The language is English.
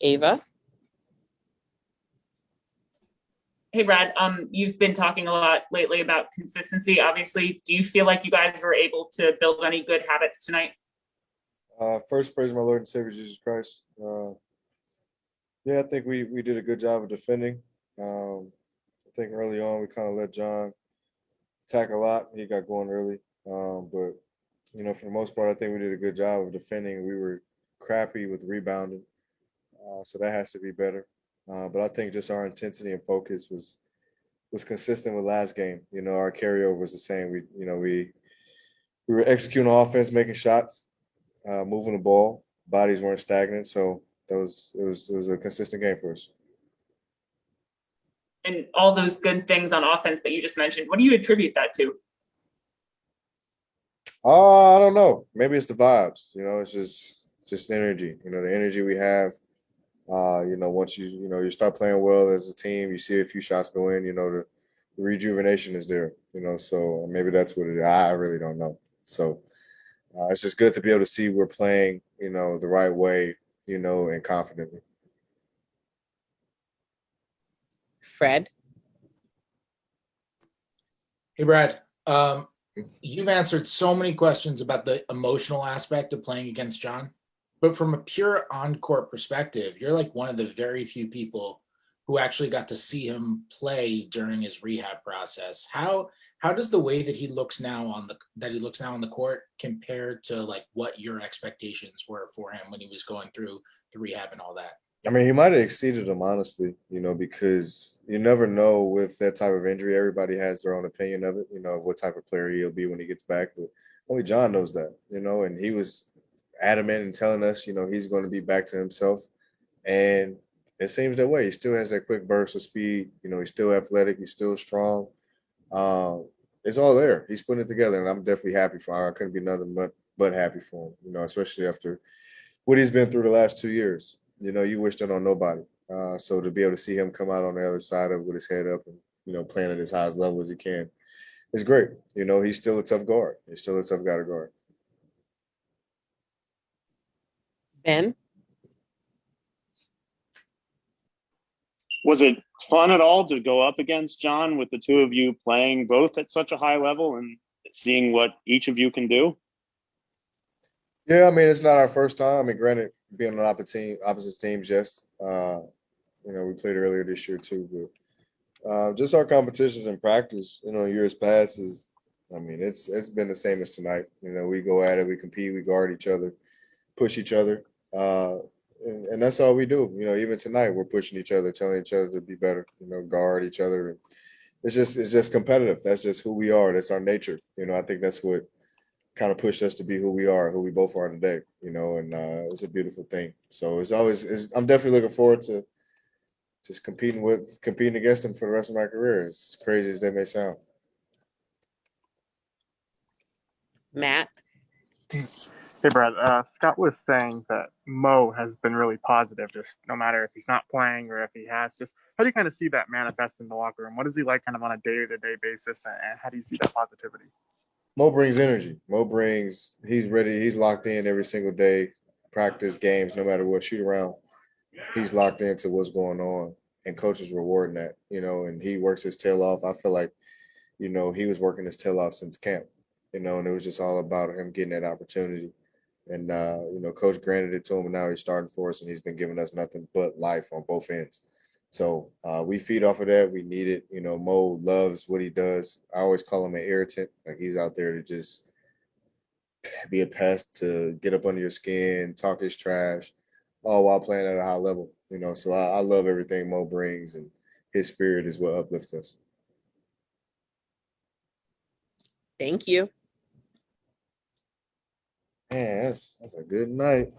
Ava? Hey Brad, you've been talking a lot lately about consistency. Obviously, do you feel like you guys were able to build any good habits tonight? First, praise my Lord and Savior Jesus Christ. Yeah, I think we did a good job of defending. I think early on we kind of let John attack a lot. He got going early, but for the most part, I think we did a good job of defending. We were crappy with rebounding, so that has to be better. But I think just our intensity and focus was consistent with last game. Our carryover was the same. We were executing offense, making shots, moving the ball. Bodies weren't stagnant, so it was a consistent game for us. And all those good things on offense that you just mentioned, what do you attribute that to? I don't know. Maybe it's the vibes. It's just energy. The energy we have. Once you start playing well as a team, you see a few shots go in. The rejuvenation is there. So maybe that's what it is. I really don't know. So it's just good to be able to see we're playing, the right way, and confidently. Fred? Hey, Brad. You've answered so many questions about the emotional aspect of playing against John, but from a pure on-court perspective, you're like one of the very few people who actually got to see him play during his rehab process. How does the way that he looks now on the court compare to like what your expectations were for him when he was going through the rehab and all that? I mean, he might have exceeded them, honestly, because you never know with that type of injury. Everybody has their own opinion of it, what type of player he'll be when he gets back. But only John knows that, and he was adamant in telling us, he's going to be back to himself. And it seems that way. He still has that quick burst of speed. He's still athletic. He's still strong. Um, it's all there. He's putting it together, and I'm definitely happy for him. I couldn't be nothing but happy for him, especially after what he's been through the last 2 years. You wish that on nobody. So to be able to see him come out on the other side of it with his head up and playing at his highest level as he can is great. He's still a tough guard. He's still a tough guy to guard. Ben? Was it fun at all to go up against John with the two of you playing both at such a high level and seeing what each of you can do? Yeah, I mean, it's not our first time. I mean, granted, being on opposite teams, yes. We played earlier this year too, but just our competitions in practice, years past is, I mean, it's been the same as tonight. We go at it, we compete, we guard each other, push each other, and that's all we do. Even tonight, we're pushing each other, telling each other to be better. Guard each other. It's just competitive. That's just who we are. That's our nature. I think that's what kind of pushed us to be who we are, who we both are today, and it's a beautiful thing. So I'm definitely looking forward to just competing against them for the rest of my career, as crazy as that may sound. Matt? Hey, Brad. Scott was saying that Mo has been really positive, just no matter if he's not playing or if he has. Just how do you kind of see that manifest in the locker room? What is he like kind of on a day-to-day basis, and how do you see that positivity? Mo brings energy. He's ready. He's locked in every single day, practice, games, no matter what, shoot around. He's locked into what's going on, and coach is rewarding that, and he works his tail off. I feel like, he was working his tail off since camp, and it was just all about him getting that opportunity. And, coach granted it to him, and now he's starting for us, and he's been giving us nothing but life on both ends. So we feed off of that. We need it. Mo loves what he does. I always call him an irritant. Like, he's out there to just be a pest, to get up under your skin, talk his trash, all while playing at a high level. So I love everything Mo brings, and his spirit is what uplifts us. Thank you. Man, that's a good night.